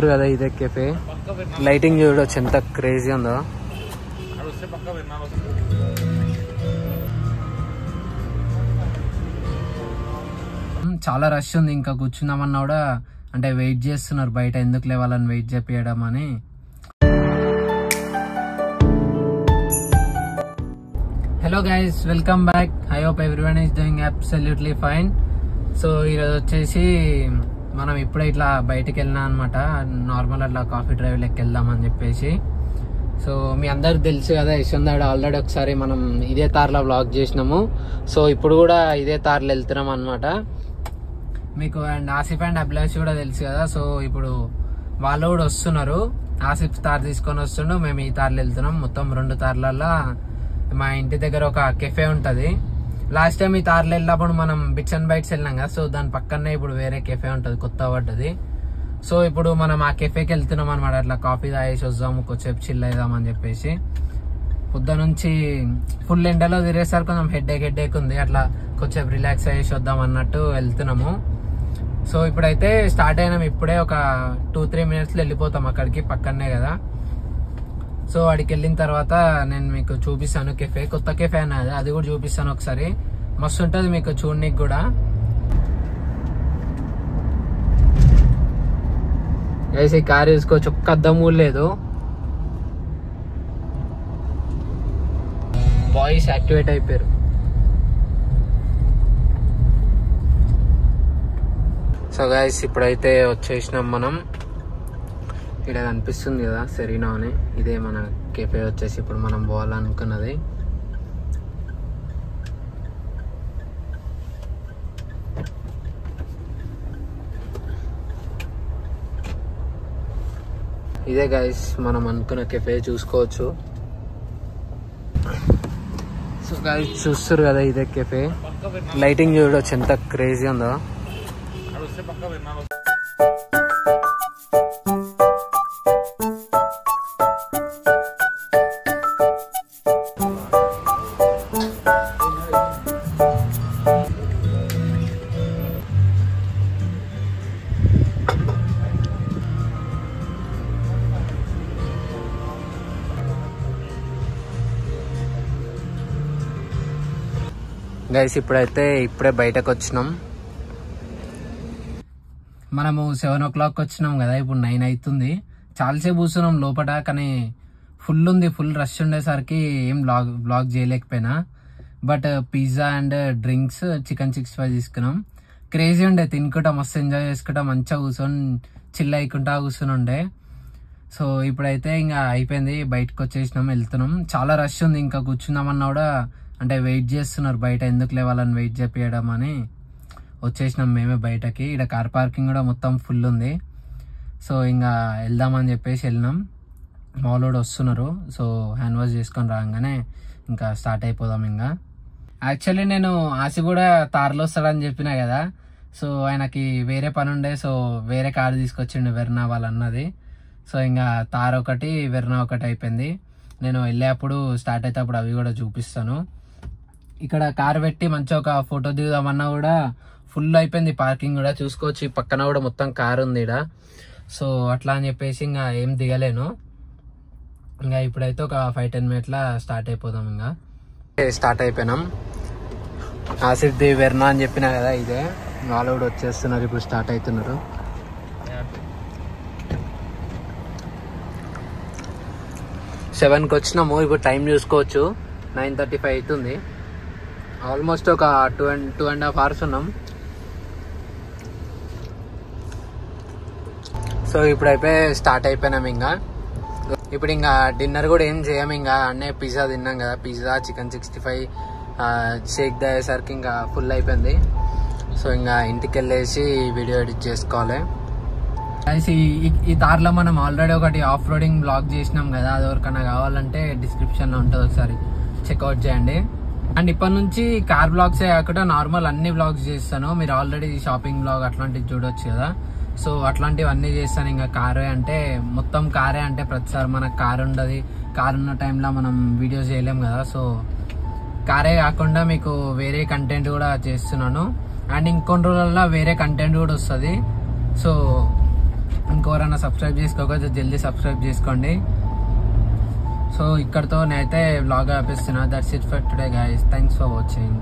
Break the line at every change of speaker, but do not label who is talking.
కదా ఇదే cafe. Lighting చూడొచ్చు ఎంత క్రేజీ ఉందో. చాలా రష్ ఉంది. ఇంకా కూర్చుందామన్నా కూడా అంటే వెయిట్ చేస్తున్నారు బయట, ఎందుకు లేవాలని వెయిట్ చేపియడం అని. Hello guys, welcome back. I hope everyone is doing absolutely fine. So ఈరోజు వచ్చేసి మనం ఇప్పుడే ఇట్లా బయటకు వెళ్ళినా అనమాట. నార్మల్ అట్లా కాఫీ డ్రైవ్ లెక్క వెళ్దామని చెప్పేసి. సో మీ అందరికి తెలుసు కదా, యశ్వంత్ ఆల్రెడీ ఒకసారి మనం ఇదే తార్లో వ్లాగ్ చేసినాము. సో ఇప్పుడు కూడా ఇదే తార్లో వెళ్తున్నాం అనమాట. మీకు అండ్ ఆసిఫ్ అండ్ అభిలాష్ కూడా తెలుసు కదా. సో ఇప్పుడు వాళ్ళు కూడా వస్తున్నారు. ఆసిఫ్ తార్ తీసుకొని వస్తుండు, మేము ఈ తార్లు వెళ్తున్నాం. మొత్తం 2 తార్లలో మా ఇంటి దగ్గర ఒక కెఫే ఉంటది. లాస్ట్ టైం ఈ తార్లు వెళ్ళినప్పుడు మనం బిట్స్ అండ్ బైట్స్ వెళ్ళినాం కదా. సో దాని పక్కనే ఇప్పుడు వేరే కెఫే ఉంటది, కొత్త పడ్డది. సో ఇప్పుడు మనం ఆ కెఫేకి వెళ్తున్నాం అనమాట. అట్లా కాఫీ తాగేసి వద్దాము, కొంచెంసేపు చిల్ అవుదామని చెప్పేసి. పొద్దు నుంచి ఫుల్ ఎండలో తిరిగేసరికి కొంచెం హెడ్ ఏక్ ఉంది. అట్లా కొంచెం రిలాక్స్ అయ్యేసి వద్దాం అన్నట్టు వెళ్తున్నాము. సో ఇప్పుడైతే స్టార్ట్ అయినాం. ఇప్పుడే ఒక 2-3 మినిట్స్లో వెళ్ళిపోతాం అక్కడికి, పక్కనే కదా. సో అక్కడికి వెళ్ళిన తర్వాత నేను మీకు చూపిస్తాను కెఫే. కొత్త కెఫే అన్నది, అది కూడా చూపిస్తాను ఒకసారి. మస్తు ఉంటుంది మీకు చూడనీకి కూడా. వేసి కార్ వేసుకోవచ్చు, ఒక్క అద్దం కూడా లేదు. బాయ్స్ యాక్టివేట్ అయిపోయారు. సో గైస్ ఇప్పుడైతే వచ్చేసినాం మనం. ఇక్కడ కనిపిస్తుంది కదా సెరీనా అని, ఇదే మన కెఫే వచ్చేసి ఇప్పుడు మనం పోవాలనుకున్నది. ఇదే గైస్ మనం అనుకున్న కెఫే, చూసుకోవచ్చు. సో గైస్ చూస్తారు కదా ఇదే కెఫే. లైటింగ్ చూడొచ్చు ఎంత క్రేజీ ఉందో. గైస్ ఇప్పుడే బయటకు వచ్చినాం. మనము 7 o'clock వచ్చినాం కదా, ఇప్పుడు 9 అవుతుంది. చాలాసేపు కూర్చున్నాం లోపల, కానీ ఫుల్ ఉంది. ఫుల్ రష్ ఉండేసరికి ఏం బ్లాగ్ చేయలేకపోయినా. But pizza and drinks, chicken 65 తీసుకున్నాం. క్రేజీ ఉండే, తినుకుంటా మస్తు ఎంజాయ్ చేసుకుంటా మంచిగా కూర్చొని చిల్ అయ్యకుంటా కూర్చొని ఉండే. సో ఇప్పుడైతే ఇంకా అయిపోయింది, బయటకు వచ్చేసినాం, వెళ్తున్నాం. చాలా రష్ ఉంది. ఇంకా కూర్చుందామన్నా కూడా అంటే వెయిట్ చేస్తున్నారు బయట, ఎందుకు లేవాలని వెయిట్ చేపియడం అని వచ్చేసినాం మేమే బయటకి. ఇక్కడ కార్ పార్కింగ్ కూడా మొత్తం ఫుల్ ఉంది. సో ఇంకా వెళ్దామని చెప్పేసి వెళ్ళినాం. మాల్ కూడా వస్తున్నారు. సో హ్యాండ్ వాష్ చేసుకొని రాగానే ఇంకా స్టార్ట్ అయిపోదాం. ఇంకా యాక్చువల్లీ నేను ఆసి కూడా తార్లో వస్తాడని చెప్పినా కదా. సో ఆయనకి వేరే పని ఉండే, సో వేరే కారు తీసుకొచ్చిండు వెర్నా వాళ్ళన్నది. సో ఇంకా తార్ ఒకటి వెర్నా ఒకటి అయిపోయింది. నేను వెళ్ళేప్పుడు స్టార్ట్ అయినప్పుడు అవి కూడా చూపిస్తాను. ఇక్కడ కార్ పెట్టి మంచిగా ఒక ఫోటో దిగుదామన్నా కూడా ఫుల్ అయిపోయింది పార్కింగ్ కూడా. చూసుకోవచ్చు, ఈ పక్కన కూడా మొత్తం కార్ ఉంది ఇక్కడ. సో అట్లా అని చెప్పేసి ఇంకా ఏం దిగలేను. ఇంకా ఇప్పుడైతే ఒక 5-10 minutes స్టార్ట్ అయిపోదాం. ఇంకా స్టార్ట్ అయిపోయినాం. ఆసిఫ్ ది వెర్నా అని చెప్పినా కదా, ఇదే. వాళ్ళు కూడా వచ్చేస్తున్నారు, ఇప్పుడు స్టార్ట్ అవుతున్నారు. సెవెన్కి వచ్చినాము. ఇప్పుడు టైం చూసుకోవచ్చు, 9:35 అవుతుంది. ఆల్మోస్ట్ ఒక 2.5 hours ఉన్నాం. సో ఇప్పుడైతే స్టార్ట్ అయిపోయినాం. ఇంకా ఇప్పుడు ఇంకా డిన్నర్ కూడా ఏం చేయం. ఇంకా అన్నీ పిజ్జా తిన్నాం కదా, పిజ్జా, చికెన్ 65 షేక్ అయ్యేసరికి ఇంకా ఫుల్ అయిపోయింది. సో ఇంకా ఇంటికి వెళ్ళేసి వీడియో ఎడిట్ చేసుకోవాలి. ఈ తార్లో మనం ఆల్రెడీ ఒకటి ఆఫ్ రోడింగ్ బ్లాగ్ చేసినాం కదా, అది ఎవరికైనా కావాలంటే డిస్క్రిప్షన్లో ఉంటుంది, ఒకసారి చెక్అవుట్ చేయండి. అండ్ ఇప్పటి నుంచి కార్ బ్లాగ్సే కాకుండా నార్మల్ అన్ని బ్లాగ్స్ చేస్తాను. మీరు ఆల్రెడీ షాపింగ్ బ్లాగ్ అట్లాంటివి చూడొచ్చు కదా. సో అట్లాంటివి అన్నీ చేస్తాను. ఇంకా కారే అంటే మొత్తం కారే అంటే ప్రతిసారి మనకు కారు ఉండదు. కారు ఉన్న టైంలో మనం వీడియోస్ చేయలేం కదా. సో కారే కాకుండా మీకు వేరే కంటెంట్ కూడా చేస్తున్నాను. అండ్ ఇంకొన్ని రోజుల్లో వేరే కంటెంట్ కూడా వస్తుంది. సో ఇంకెవరైనా సబ్స్క్రైబ్ చేసుకోకపోతే జల్దీ సబ్స్క్రైబ్ చేసుకోండి. సో ఇక్కడతో నేనైతే వ్లాగ్ ఆపేస్తున్నా. That's it for today guys. Thanks for watching.